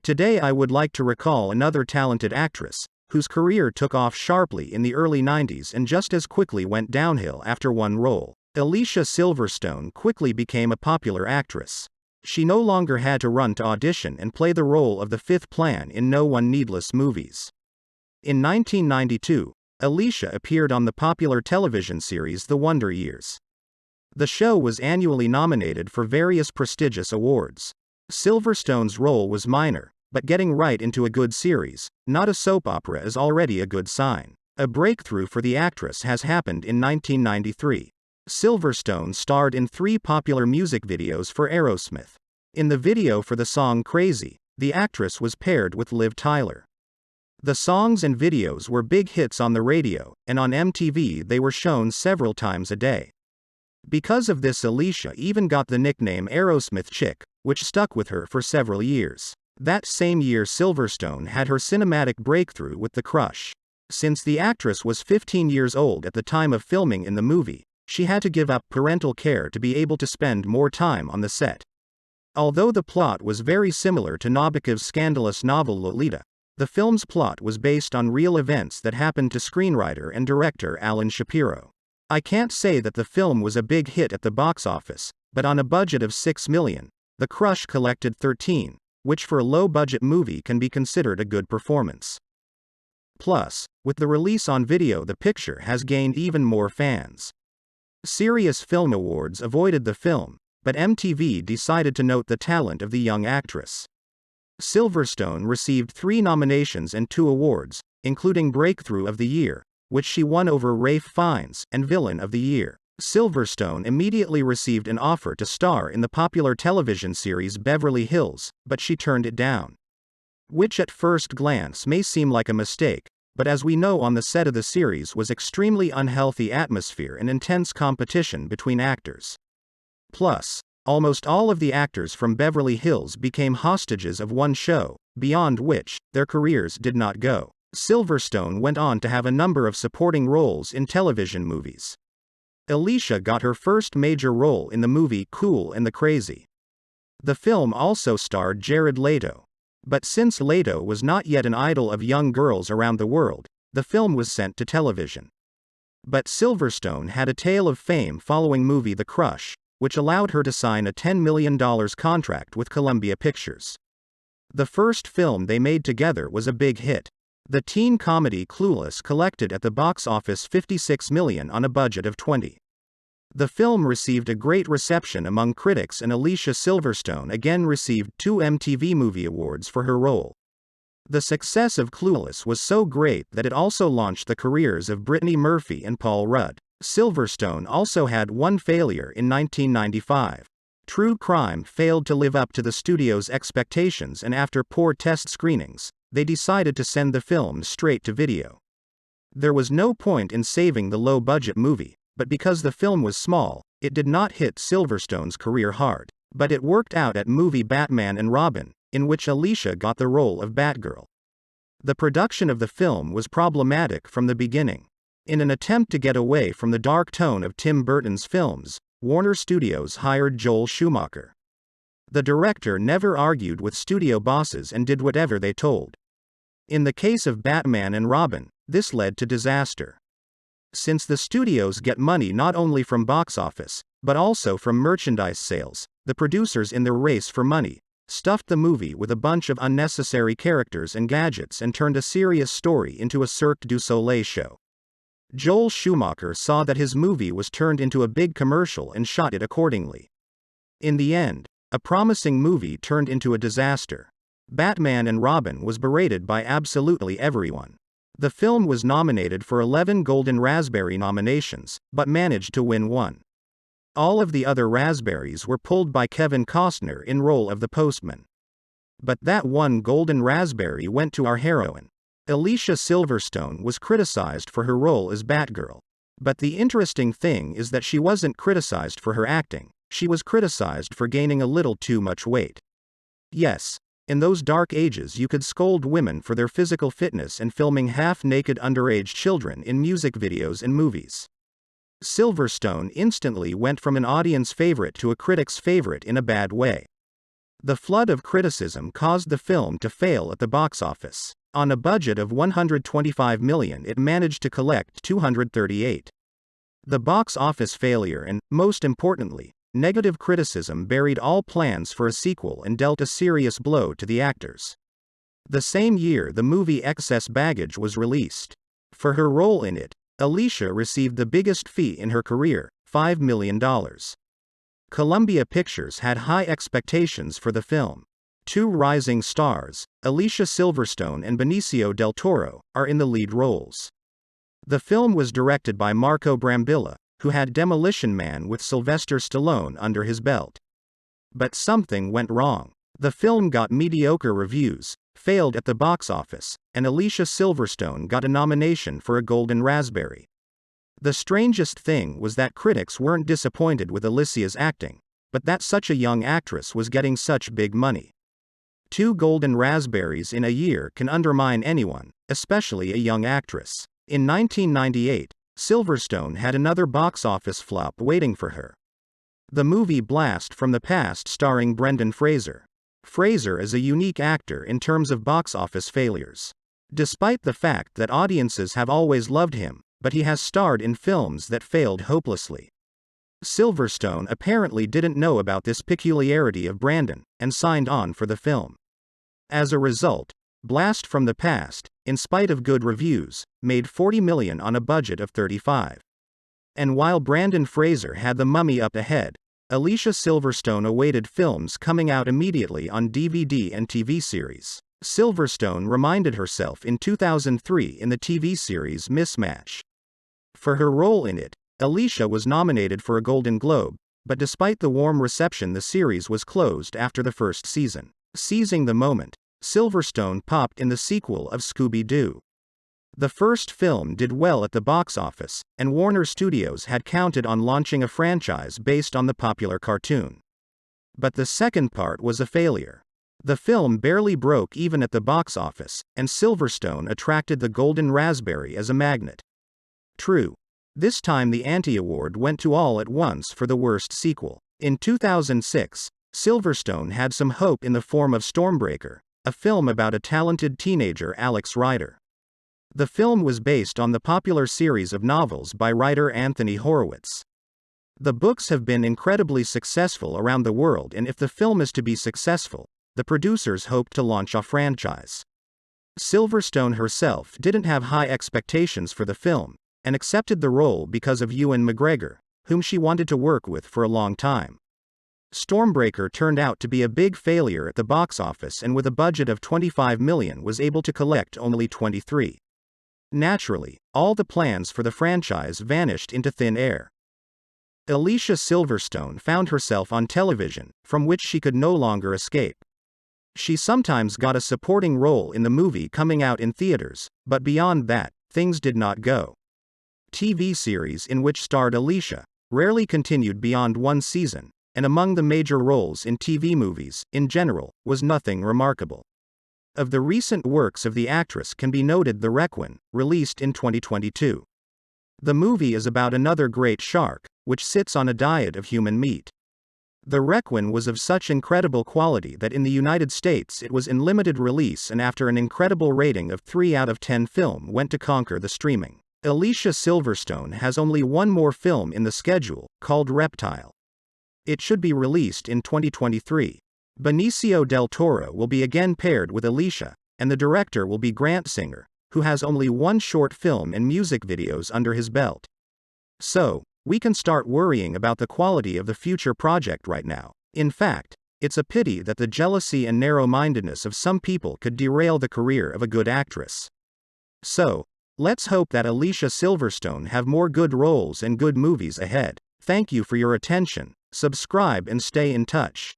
Today I would like to recall another talented actress, whose career took off sharply in the early 90s and just as quickly went downhill after one role. Alicia Silverstone quickly became a popular actress. She no longer had to run to audition and play the role of the fifth plan in No One Needless movies. In 1992, Alicia appeared on the popular television series The Wonder Years. The show was annually nominated for various prestigious awards. Silverstone's role was minor, but getting right into a good series, not a soap opera, is already a good sign. A breakthrough for the actress has happened in 1993. Silverstone starred in 3 popular music videos for Aerosmith. In the video for the song Crazy, the actress was paired with Liv Tyler. The songs and videos were big hits on the radio, and on MTV they were shown several times a day. Because of this, Alicia even got the nickname Aerosmith Chick, which stuck with her for several years. That same year Silverstone had her cinematic breakthrough with The Crush. Since the actress was 15 years old at the time of filming in the movie, she had to give up parental care to be able to spend more time on the set. Although the plot was very similar to Nabokov's scandalous novel Lolita, the film's plot was based on real events that happened to screenwriter and director Alan Shapiro. I can't say that the film was a big hit at the box office, but on a budget of $6 million, The Crush collected 13, which for a low-budget movie can be considered a good performance. Plus, with the release on video, the picture has gained even more fans. Serious Film Awards avoided the film, but MTV decided to note the talent of the young actress. Silverstone received 3 nominations and 2 awards, including Breakthrough of the Year, which she won over Ralph Fiennes, and Villain of the Year. Silverstone immediately received an offer to star in the popular television series Beverly Hills, but she turned it down. Which at first glance may seem like a mistake, but as we know, on the set of the series was extremely unhealthy atmosphere and intense competition between actors. Plus, almost all of the actors from Beverly Hills became hostages of one show, beyond which their careers did not go. Silverstone went on to have a number of supporting roles in television movies. Alicia got her first major role in the movie Cool and the Crazy. The film also starred Jared Leto. But since Leto was not yet an idol of young girls around the world, the film was sent to television. But Silverstone had a tale of fame following movie The Crush, which allowed her to sign a $10 million contract with Columbia Pictures. The first film they made together was a big hit. The teen comedy Clueless collected at the box office $56 million on a budget of $20. The film received a great reception among critics, and Alicia Silverstone again received 2 MTV Movie Awards for her role. The success of Clueless was so great that it also launched the careers of Brittany Murphy and Paul Rudd. Silverstone also had one failure in 1995. True Crime failed to live up to the studio's expectations, and after poor test screenings, they decided to send the film straight to video. There was no point in saving the low-budget movie, but because the film was small, it did not hit Silverstone's career hard. But it worked out at movie Batman and Robin, in which Alicia got the role of Batgirl. The production of the film was problematic from the beginning. In an attempt to get away from the dark tone of Tim Burton's films, Warner Studios hired Joel Schumacher. The director never argued with studio bosses and did whatever they told. In the case of Batman and Robin, this led to disaster. Since the studios get money not only from box office, but also from merchandise sales, the producers, in their race for money, stuffed the movie with a bunch of unnecessary characters and gadgets and turned a serious story into a Cirque du Soleil show. Joel Schumacher saw that his movie was turned into a big commercial and shot it accordingly. In the end, a promising movie turned into a disaster. Batman and Robin was berated by absolutely everyone. The film was nominated for 11 Golden Raspberry nominations, but managed to win 1. All of the other raspberries were pulled by Kevin Costner in role of the postman. But that one Golden Raspberry went to our heroine. Alicia Silverstone was criticized for her role as Batgirl. But the interesting thing is that she wasn't criticized for her acting, she was criticized for gaining a little too much weight. Yes, in those dark ages you could scold women for their physical fitness and filming half-naked underage children in music videos and movies. Silverstone instantly went from an audience favorite to a critic's favorite in a bad way. The flood of criticism caused the film to fail at the box office. On a budget of $125 million, it managed to collect $238. The box office failure and, most importantly, negative criticism buried all plans for a sequel and dealt a serious blow to the actors. The same year, the movie Excess Baggage was released. For her role in it, Alicia received the biggest fee in her career, $5 million. Columbia Pictures had high expectations for the film. Two rising stars, Alicia Silverstone and Benicio del Toro, are in the lead roles. The film was directed by Marco Brambilla, who had Demolition Man with Sylvester Stallone under his belt. But something went wrong. The film got mediocre reviews, failed at the box office, and Alicia Silverstone got a nomination for a Golden Raspberry. The strangest thing was that critics weren't disappointed with Alicia's acting, but that such a young actress was getting such big money. 2 Golden Raspberries in a year can undermine anyone, especially a young actress. In 1998, Silverstone had another box office flop waiting for her. The movie Blast from the Past, starring Brendan Fraser. Fraser is a unique actor in terms of box office failures. Despite the fact that audiences have always loved him, but he has starred in films that failed hopelessly. Silverstone apparently didn't know about this peculiarity of Brandon, and signed on for the film. As a result, Blast from the Past, in spite of good reviews, made $40 million on a budget of $35. And while Brendan Fraser had The Mummy up ahead, Alicia Silverstone awaited films coming out immediately on DVD and TV series. Silverstone reminded herself in 2003 in the TV series Mismatch. For her role in it, Alicia was nominated for a Golden Globe, but despite the warm reception, the series was closed after the first season. Seizing the moment, Silverstone popped in the sequel of Scooby-Doo. The first film did well at the box office, and Warner Studios had counted on launching a franchise based on the popular cartoon. But the second part was a failure. The film barely broke even at the box office, and Silverstone attracted the Golden Raspberry as a magnet. True. This time the anti-award went to All at Once for the worst sequel. In 2006, Silverstone had some hope in the form of Stormbreaker, a film about a talented teenager, Alex Rider. The film was based on the popular series of novels by writer Anthony Horowitz. The books have been incredibly successful around the world, and if the film is to be successful, the producers hope to launch a franchise. Silverstone herself didn't have high expectations for the film, and accepted the role because of Ewan McGregor, whom she wanted to work with for a long time. Stormbreaker turned out to be a big failure at the box office, and with a budget of $25 million was able to collect only $23. Naturally, all the plans for the franchise vanished into thin air. Alicia Silverstone found herself on television, from which she could no longer escape. She sometimes got a supporting role in the movie coming out in theaters, but beyond that, things did not go. TV series in which starred Alicia rarely continued beyond one season, and among the major roles in TV movies, in general, was nothing remarkable. Of the recent works of the actress can be noted The Requiem, released in 2022. The movie is about another great shark, which sits on a diet of human meat. The Requiem was of such incredible quality that in the United States it was in limited release, and after an incredible rating of 3 out of 10, film went to conquer the streaming. Alicia Silverstone has only one more film in the schedule, called Reptile. It should be released in 2023. Benicio del Toro will be again paired with Alicia, and the director will be Grant Singer, who has only one short film and music videos under his belt. So, we can start worrying about the quality of the future project right now. In fact, it's a pity that the jealousy and narrow-mindedness of some people could derail the career of a good actress. So, let's hope that Alicia Silverstone have more good roles and good movies ahead. Thank you for your attention. Subscribe and stay in touch.